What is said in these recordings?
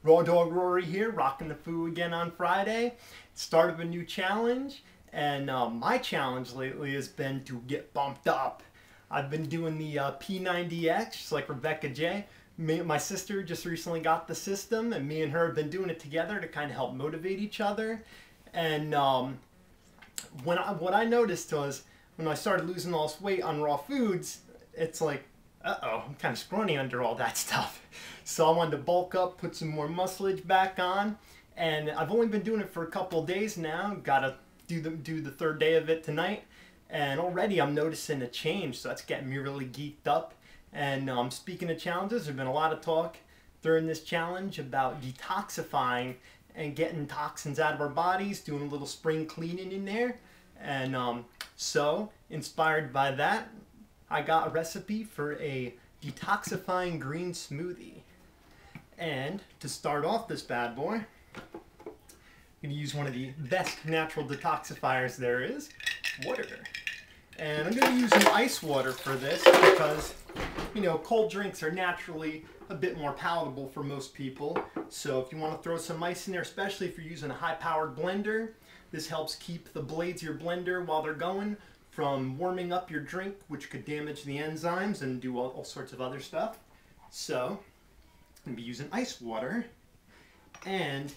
Raw Dog Rory here, rocking the foo again on Friday. Start of a new challenge, and my challenge lately has been to get bumped up. I've been doing the P90X, just like Rebecca J. My sister just recently got the system, and me and her have been doing it together to kind of help motivate each other. And what I noticed was when I started losing all this weight on raw foods, it's like, uh-oh, I'm kind of scrawny under all that stuff. So I wanted to bulk up, put some more muscleage back on, and I've only been doing it for a couple of days now. Gotta do the third day of it tonight, and already I'm noticing a change, so that's getting me really geeked up. And speaking of challenges, there's been a lot of talk during this challenge about detoxifying and getting toxins out of our bodies, doing a little spring cleaning in there. And so, inspired by that, I got a recipe for a detoxifying green smoothie. And to start off this bad boy, I'm going to use one of the best natural detoxifiers there is, water. And I'm going to be using ice water for this because, you know, cold drinks are naturally a bit more palatable for most people. So if you want to throw some ice in there, especially if you're using a high-powered blender, this helps keep the blades of your blender while they're going from warming up your drink, which could damage the enzymes and do all sorts of other stuff. So I'm going to be using ice water. And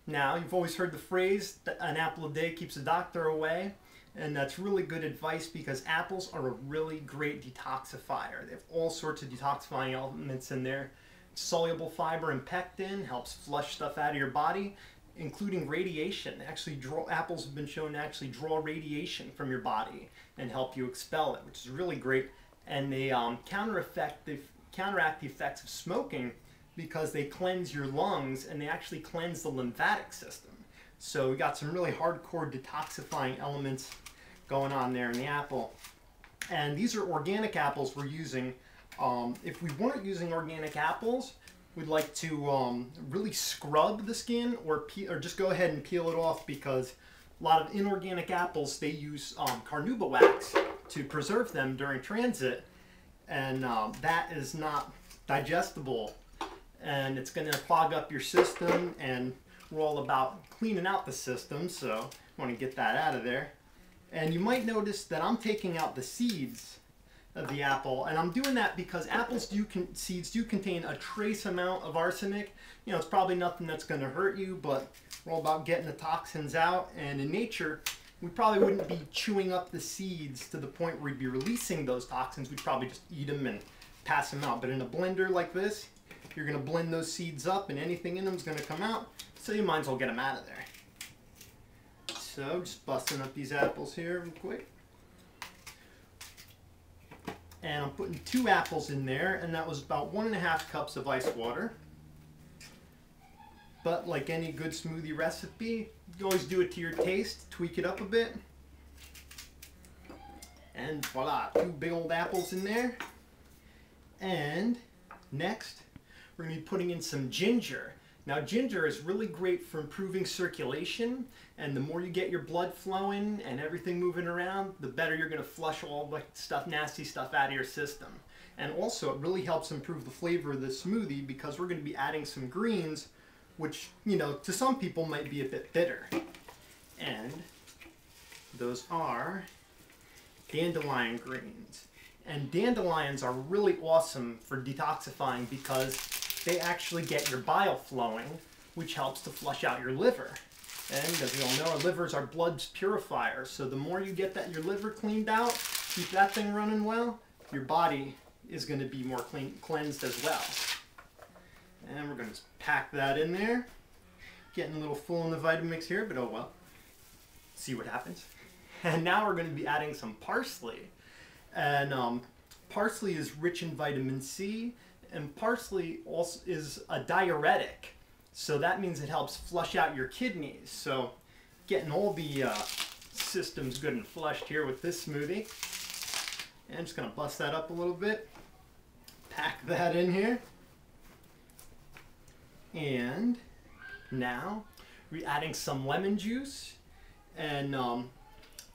now, you've always heard the phrase, an apple a day keeps the doctor away. And that's really good advice because apples are a really great detoxifier. They have all sorts of detoxifying elements in there. Soluble fiber and pectin helps flush stuff out of your body, including radiation. Apples have been shown to actually draw radiation from your body and help you expel it, which is really great. And they counteract the effects of smoking because they cleanse your lungs and they actually cleanse the lymphatic system. So we got some really hardcore detoxifying elements going on there in the apple. And these are organic apples we're using. If we weren't using organic apples, we'd like to really scrub the skin or just go ahead and peel it off because a lot of inorganic apples, they use carnauba wax to preserve them during transit. And that is not digestible. And it's going to clog up your system, and we're all about cleaning out the system, so I want to get that out of there. And you might notice that I'm taking out the seeds of the apple, and I'm doing that because seeds do contain a trace amount of arsenic. You know, it's probably nothing that's going to hurt you, but we're all about getting the toxins out. And in nature, we probably wouldn't be chewing up the seeds to the point where we'd be releasing those toxins. We'd probably just eat them and pass them out. But in a blender like this, you're going to blend those seeds up and anything in them is going to come out. So you might as well get them out of there. So just busting up these apples here real quick. And I'm putting 2 apples in there, and that was about 1.5 cups of ice water. But like any good smoothie recipe, you always do it to your taste, tweak it up a bit. And voila, 2 big old apples in there. And next, we're going to be putting in some ginger. Now, ginger is really great for improving circulation, and the more you get your blood flowing and everything moving around, the better you're going to flush all the stuff, nasty stuff out of your system. And also, it really helps improve the flavor of the smoothie because we're going to be adding some greens, which, you know, to some people might be a bit bitter. And those are dandelion greens. And dandelions are really awesome for detoxifying because they actually get your bile flowing, which helps to flush out your liver. And as we all know, our liver's our blood's purifier. So the more you get your liver cleaned out, keep that thing running well, your body is going to be more cleansed as well. And we're going to pack that in there. Getting a little full in the Vitamix here, but oh well. See what happens. And now we're going to be adding some parsley. And parsley is rich in vitamin C, and parsley also is a diuretic. So that means it helps flush out your kidneys. So getting all the systems good and flushed here with this smoothie. And I'm just going to bust that up a little bit. Pack that in here. And now we're adding some lemon juice. And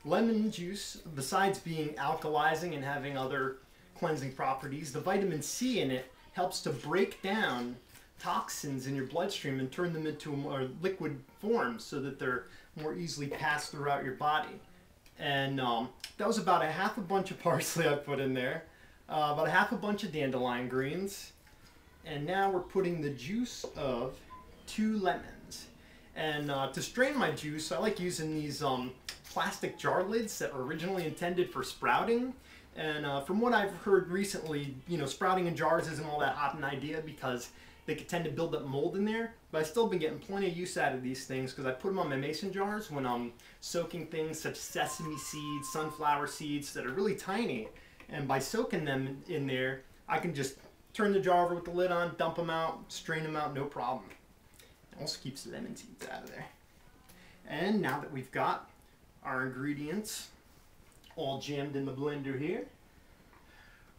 lemon juice, besides being alkalizing and having other cleansing properties, the vitamin C in it helps to break down toxins in your bloodstream and turn them into a more liquid form so that they're more easily passed throughout your body. And that was about a half a bunch of parsley I put in there, about a half a bunch of dandelion greens, and now we're putting the juice of 2 lemons. And to strain my juice, I like using these plastic jar lids that were originally intended for sprouting. And from what I've heard recently, you know, sprouting in jars isn't all that hot an idea because they could tend to build up mold in there. But I've still been getting plenty of use out of these things because I put them on my mason jars when I'm soaking things such as sesame seeds, sunflower seeds that are really tiny. And by soaking them in there, I can just turn the jar over with the lid on, dump them out, strain them out, no problem. It also keeps the lemon seeds out of there. And now that we've got our ingredients all jammed in the blender here,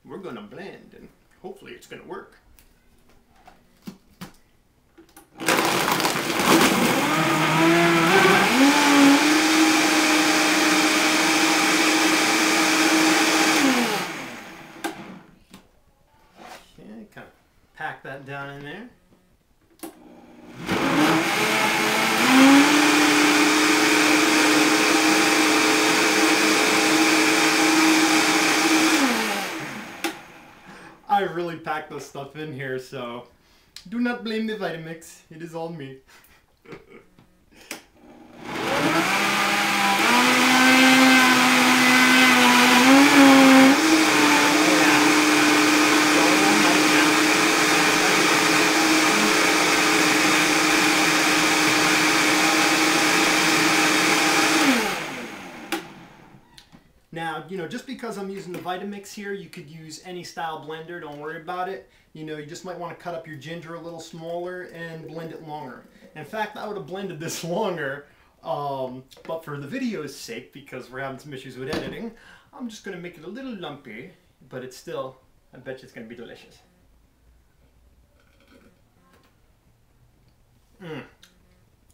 we're gonna blend and hopefully it's gonna work. Okay, kind of pack that down in there. I really packed this stuff in here, so do not blame the Vitamix. It is all me. Now, you know, just because I'm using the Vitamix here, you could use any style blender, don't worry about it. You know, you just might want to cut up your ginger a little smaller and blend it longer. In fact, I would have blended this longer, but for the video's sake, because we're having some issues with editing, I'm just going to make it a little lumpy, but it's still, I bet you it's going to be delicious.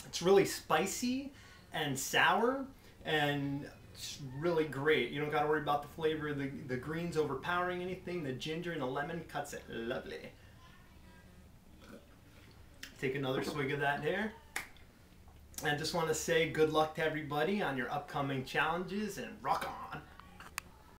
It's really spicy and sour, and it's really great. You don't got to worry about the flavor of the greens overpowering anything. The ginger and the lemon cuts it lovely. Take another swig of that there. And just want to say good luck to everybody on your upcoming challenges and rock on.